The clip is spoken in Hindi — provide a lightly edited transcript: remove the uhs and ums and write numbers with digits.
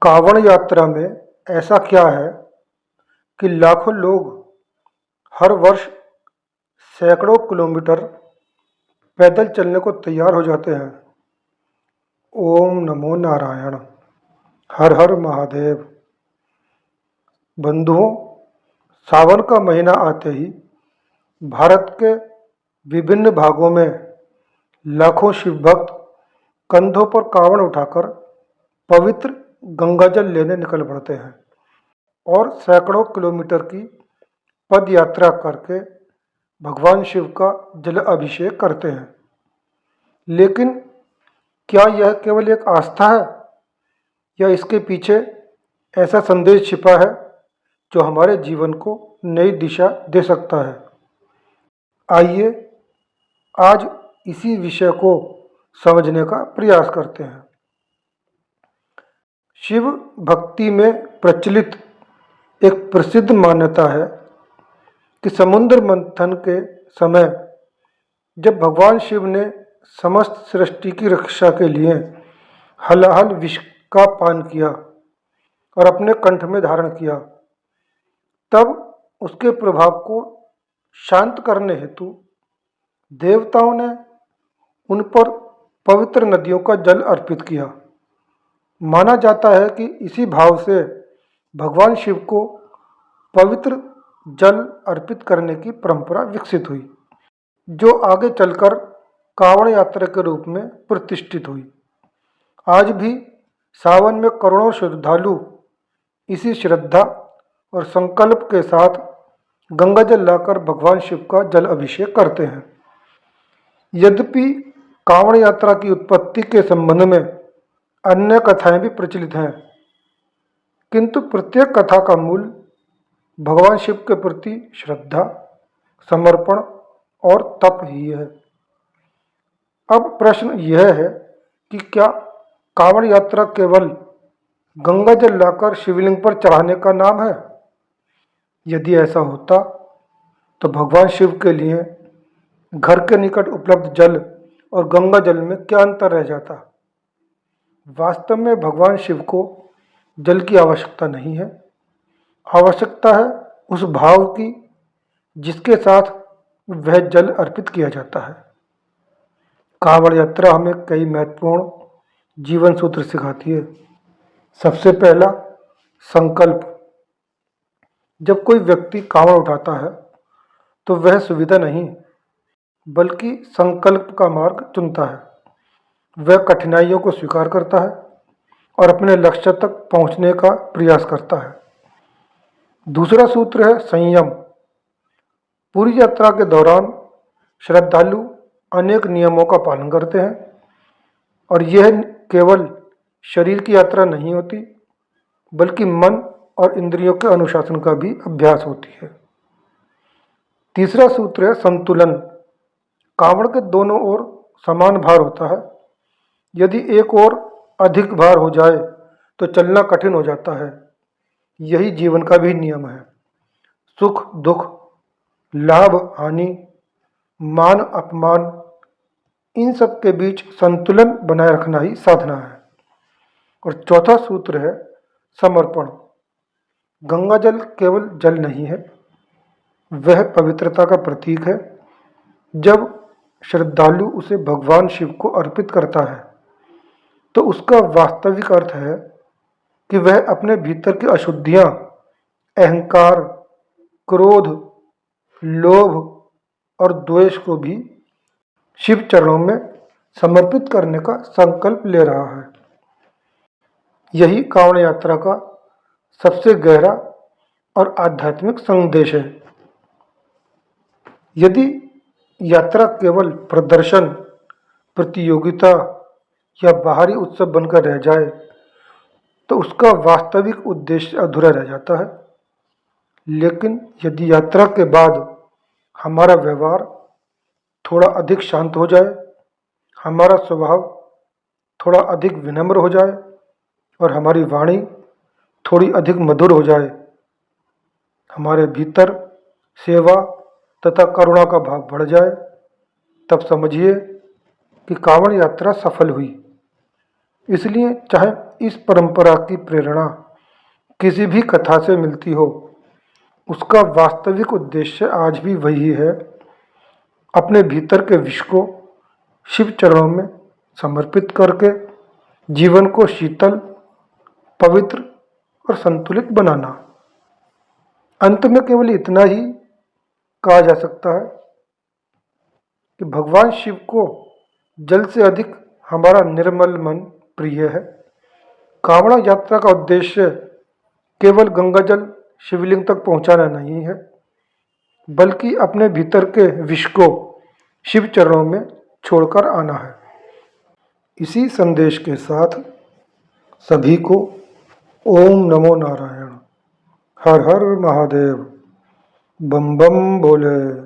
कांवड़ यात्रा में ऐसा क्या है कि लाखों लोग हर वर्ष सैकड़ों किलोमीटर पैदल चलने को तैयार हो जाते हैं। ओम नमो नारायण, हर हर महादेव। बंधुओं, सावन का महीना आते ही भारत के विभिन्न भागों में लाखों शिव भक्त कंधों पर कांवड़ उठाकर पवित्र गंगाजल लेने निकल पड़ते हैं और सैकड़ों किलोमीटर की पद यात्रा करके भगवान शिव का जल अभिषेक करते हैं। लेकिन क्या यह केवल एक आस्था है या इसके पीछे ऐसा संदेश छिपा है जो हमारे जीवन को नई दिशा दे सकता है? आइए आज इसी विषय को समझने का प्रयास करते हैं। शिव भक्ति में प्रचलित एक प्रसिद्ध मान्यता है कि समुद्र मंथन के समय जब भगवान शिव ने समस्त सृष्टि की रक्षा के लिए हलाहल विष का पान किया और अपने कंठ में धारण किया, तब उसके प्रभाव को शांत करने हेतु देवताओं ने उन पर पवित्र नदियों का जल अर्पित किया। माना जाता है कि इसी भाव से भगवान शिव को पवित्र जल अर्पित करने की परंपरा विकसित हुई, जो आगे चलकर कांवड़ यात्रा के रूप में प्रतिष्ठित हुई। आज भी सावन में करोड़ों श्रद्धालु इसी श्रद्धा और संकल्प के साथ गंगाजल लाकर भगवान शिव का जल अभिषेक करते हैं। यद्यपि कांवड़ यात्रा की उत्पत्ति के संबंध में अन्य कथाएं भी प्रचलित हैं, किंतु प्रत्येक कथा का मूल भगवान शिव के प्रति श्रद्धा, समर्पण और तप ही है। अब प्रश्न यह है कि क्या कांवड़ यात्रा केवल गंगाजल लाकर शिवलिंग पर चढ़ाने का नाम है? यदि ऐसा होता तो भगवान शिव के लिए घर के निकट उपलब्ध जल और गंगा जल में क्या अंतर रह जाता? वास्तव में भगवान शिव को जल की आवश्यकता नहीं है। आवश्यकता है उस भाव की जिसके साथ वह जल अर्पित किया जाता है। कांवड़ यात्रा हमें कई महत्वपूर्ण जीवन सूत्र सिखाती है। सबसे पहला, संकल्प। जब कोई व्यक्ति कांवड़ उठाता है तो वह सुविधा नहीं बल्कि संकल्प का मार्ग चुनता है। वह कठिनाइयों को स्वीकार करता है और अपने लक्ष्य तक पहुंचने का प्रयास करता है। दूसरा सूत्र है संयम। पूरी यात्रा के दौरान श्रद्धालु अनेक नियमों का पालन करते हैं और यह केवल शरीर की यात्रा नहीं होती बल्कि मन और इंद्रियों के अनुशासन का भी अभ्यास होती है। तीसरा सूत्र है संतुलन। कांवड़ के दोनों ओर समान भार होता है। यदि एक ओर अधिक भार हो जाए तो चलना कठिन हो जाता है। यही जीवन का भी नियम है। सुख दुख, लाभ हानि, मान अपमान, इन सब के बीच संतुलन बनाए रखना ही साधना है। और चौथा सूत्र है समर्पण। गंगाजल केवल जल नहीं है, वह पवित्रता का प्रतीक है। जब श्रद्धालु उसे भगवान शिव को अर्पित करता है तो उसका वास्तविक अर्थ है कि वह अपने भीतर की अशुद्धियां, अहंकार, क्रोध, लोभ और द्वेष को भी शिव चरणों में समर्पित करने का संकल्प ले रहा है। यही कांवड़ यात्रा का सबसे गहरा और आध्यात्मिक संदेश है। यदि यात्रा केवल प्रदर्शन, प्रतियोगिता या बाहरी उत्सव बनकर रह जाए तो उसका वास्तविक उद्देश्य अधूरा रह जाता है। लेकिन यदि यात्रा के बाद हमारा व्यवहार थोड़ा अधिक शांत हो जाए, हमारा स्वभाव थोड़ा अधिक विनम्र हो जाए और हमारी वाणी थोड़ी अधिक मधुर हो जाए, हमारे भीतर सेवा तथा करुणा का भाव बढ़ जाए, तब समझिए कि कांवड़ यात्रा सफल हुई। इसलिए चाहे इस परंपरा की प्रेरणा किसी भी कथा से मिलती हो, उसका वास्तविक उद्देश्य आज भी वही है, अपने भीतर के विष को शिव चरणों में समर्पित करके जीवन को शीतल, पवित्र और संतुलित बनाना। अंत में केवल इतना ही कहा जा सकता है कि भगवान शिव को जल से अधिक हमारा निर्मल मन प्रिय है। कांवड़ यात्रा का उद्देश्य केवल गंगाजल शिवलिंग तक पहुंचाना नहीं है, बल्कि अपने भीतर के विष को शिव चरणों में छोड़कर आना है। इसी संदेश के साथ सभी को ओम नमो नारायण, हर हर महादेव, बम बम बोले।